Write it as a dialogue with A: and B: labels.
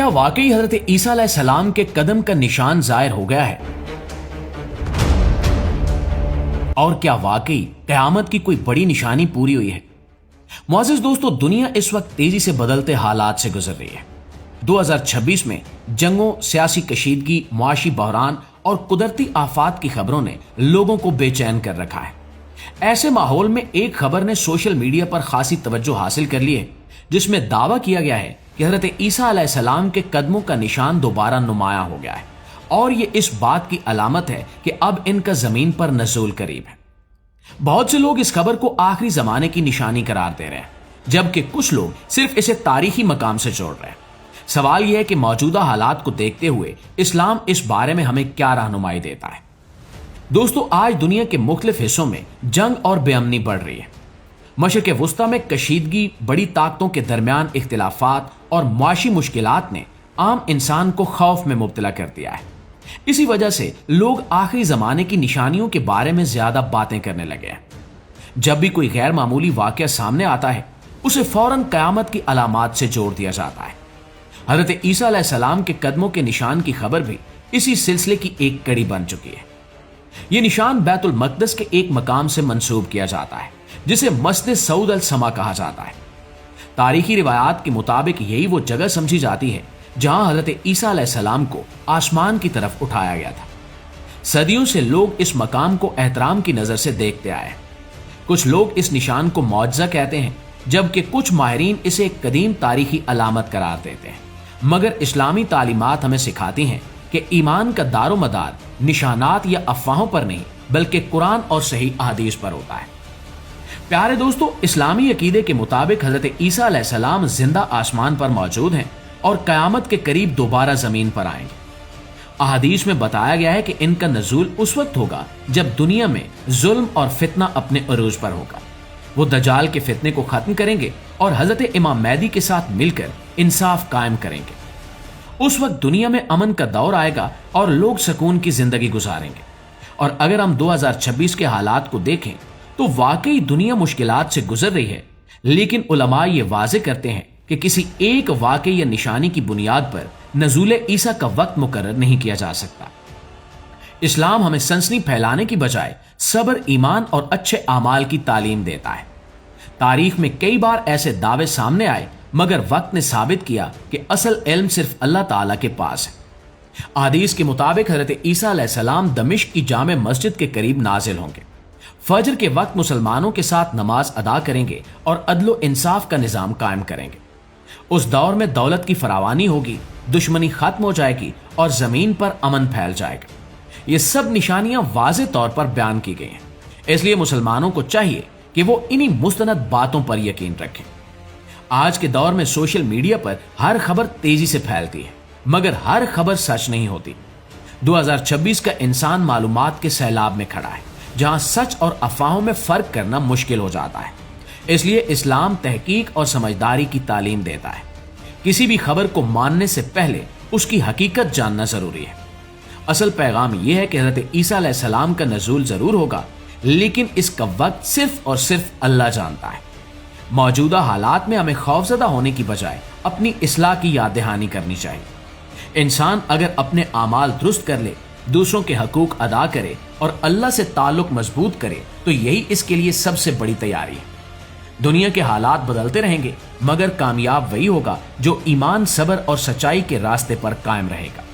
A: क्या वाकई हजरत ईसा अलैहिस्सलाम के कदम का निशान जाहिर हो गया है? और क्या वाकई कयामत की कोई बड़ी निशानी पूरी हुई है? मुअज़्ज़िज़ दोस्तों, दुनिया इस वक्त तेजी से बदलते हालात से गुजर रही है। 2026 में जंगों, सियासी कशीदगी, मुआशी बहरान और कुदरती आफात की खबरों ने लोगों को बेचैन कर रखा है। ऐसे माहौल में एक खबर ने सोशल मीडिया पर खासी तवज्जो हासिल कर ली है, जिसमें दावा किया गया है कि हजरत ईसा अलैहिस्सलाम के कदमों का निशान दोबारा नुमाया हो गया है और ये इस बात की अलामत है कि अब इनका जमीन पर नज़ूल करीब है। बहुत से लोग इस खबर को आखिरी जमाने की निशानी करार दे रहे हैं, जबकि कुछ लोग सिर्फ इसे तारीखी मकाम से जोड़ रहे हैं। सवाल यह है कि मौजूदा हालात को देखते हुए इस्लाम इस बारे में हमें क्या रहनुमाई देता है। दोस्तों, आज दुनिया के मुख्तलिफ हिस्सों में जंग और बेअमनी बढ़ रही है। मशरिक़ वुस्ता में कशीदगी, बड़ी ताकतों के दरमियान इख्तिलाफात और मुआशी मुश्किलात ने आम इंसान को खौफ में मुब्तला कर दिया है। इसी वजह से लोग आखिरी जमाने की निशानियों के बारे में ज्यादा बातें करने लगे हैं। जब भी कोई गैर मामूली वाकया सामने आता है, उसे फौरन कयामत की अलामात से जोड़ दिया जाता है। हजरत ईसा अलैहिस्सलाम के कदमों के निशान की खबर भी इसी सिलसिले की एक कड़ी बन चुकी है। यह निशान बैतुल मक़दस के एक मकाम से मंसूब किया जाता है, जिसे मस्जिद सऊद अल समा कहा जाता है। तारीखी रिवायात के मुताबिक यही वो जगह समझी जाती है जहां हजरत ईसा अलैहिस्सलाम को आसमान की तरफ उठाया गया था। सदियों से लोग इस मकाम को एहतराम की नजर से देखते आए हैं। कुछ लोग इस निशान को मौजज़ा कहते हैं, जबकि कुछ माहिरीन इसे एक कदीम तारीखी अलामत करार देते हैं। मगर इस्लामी तालीमात हमें सिखाती हैं कि ईमान का दारो मदार निशानात या अफवाहों पर नहीं, बल्कि कुरान और सही अहादीस पर होता है। प्यारे दोस्तों, इस्लामी अकीदे के मुताबिक हजरत ईसा अलैहिस्सलाम जिंदा आसमान पर मौजूद हैं और कयामत के करीब दोबारा जमीन पर आएंगे। अहादीस में बताया गया है कि इनका नज़ूल उस वक्त होगा जब दुनिया में जुल्म और फितना अपने अरूज पर होगा। वो दज्जाल के फितने को खत्म करेंगे और हजरत इमाम मेहदी के साथ मिलकर इंसाफ कायम करेंगे। उस वक्त दुनिया में अमन का दौर आएगा और लोग सुकून की जिंदगी गुजारेंगे। और अगर हम 2026 के हालात को देखें तो वाकई दुनिया मुश्किलात से गुजर रही है, लेकिन उलमा ये वाज़ेह करते हैं कि किसी एक वाक़े या निशानी की बुनियाद पर नज़ूल ईसा का वक्त मुकर्रर नहीं किया जा सकता। इस्लाम हमें सनसनी फैलाने की बजाय सब्र, ईमान और अच्छे आमाल की तालीम देता है। तारीख में कई बार ऐसे दावे सामने आए, मगर वक्त ने साबित किया कि असल इल्म सिर्फ अल्लाह ताला के पास है। हदीस के मुताबिक हजरत ईसा अलैहिस्सलाम दमिश्क की जामे मस्जिद के करीब नाजिल होंगे। फजर के वक्त मुसलमानों के साथ नमाज अदा करेंगे और अदलो इंसाफ का निजाम कायम करेंगे। उस दौर में दौलत की फरावानी होगी, दुश्मनी खत्म हो जाएगी और जमीन पर अमन फैल जाएगा। ये सब निशानियां वाज़ेह तौर पर बयान की गई हैं, इसलिए मुसलमानों को चाहिए कि वो इन्हीं मुस्तनद बातों पर यकीन रखें। आज के दौर में सोशल मीडिया पर हर खबर तेजी से फैलती है, मगर हर खबर सच नहीं होती। 2026 का इंसान मालूमात के सैलाब में खड़ा है, जहां सच और अफवाहों में फर्क करना मुश्किल हो जाता है। इसलिए इस्लाम तहकीक और समझदारी की तालीम देता है। किसी भी खबर को मानने से पहले उसकी हकीकत जानना जरूरी है। असल पैगाम यह है कि हजरत ईसा अलैहिस्सलाम का नज़ूल जरूर होगा, लेकिन इसका वक्त सिर्फ और सिर्फ अल्लाह जानता है। मौजूदा हालात में हमें खौफजदा होने की बजाय अपनी इस्लाह की याद दहानी करनी चाहिए। इंसान अगर अपने आमाल दुरुस्त कर ले, दूसरों के हकूक अदा करे और अल्लाह से ताल्लुक मजबूत करे, तो यही इसके लिए सबसे बड़ी तैयारी है। दुनिया के हालात बदलते रहेंगे, मगर कामयाब वही होगा जो ईमान, सब्र और सच्चाई के रास्ते पर कायम रहेगा।